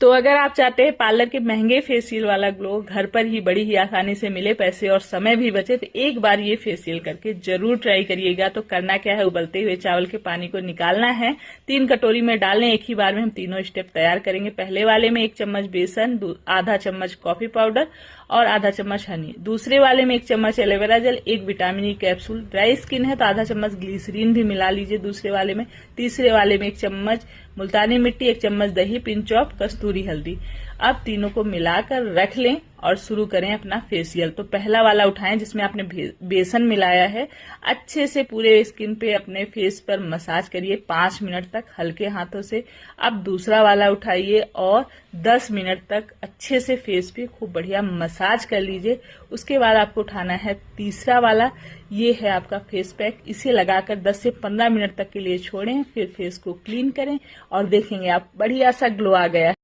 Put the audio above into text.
तो अगर आप चाहते हैं पार्लर के महंगे फेशियल वाला ग्लो घर पर ही बड़ी ही आसानी से मिले, पैसे और समय भी बचे, तो एक बार ये फेशियल करके जरूर ट्राई करिएगा। तो करना क्या है, उबलते हुए चावल के पानी को निकालना है, 3 कटोरी में डालने। एक ही बार में हम तीनों स्टेप तैयार करेंगे। पहले वाले में 1 चम्मच बेसन, आधा चम्मच कॉफी पाउडर और आधा चम्मच हनी। दूसरे वाले में 1 चम्मच aloe vera gel, 1 vitamin E capsule. Dry skin है तो आधा चम्मच ग्लिसरीन भी मिला लीजिए दूसरे वाले में। तीसरे वाले में 1 चम्मच मुल्तानी मिट्टी, 1 चम्मच दही, पिंच ऑफ कस्तूरी हल्दी। अब तीनों को मिलाकर रख लें और शुरू करें अपना फेशियल। तो पहला वाला उठाएं जिसमें आपने बेसन मिलाया है, अच्छे से पूरे स्किन पे अपने फेस पर मसाज करिए 5 मिनट तक हल्के हाथों से। अब दूसरा वाला उठाइए और 10 मिनट तक अच्छे से फेस पे खूब बढ़िया मसाज कर लीजिए। उसके बाद आपको उठाना है तीसरा वाला, ये है आपका फेस पैक। इसे लगाकर 10 से 15 मिनट तक के लिए छोड़ें, फिर फेस को क्लीन करें और देखेंगे आप बढ़िया सा ग्लो आ गया।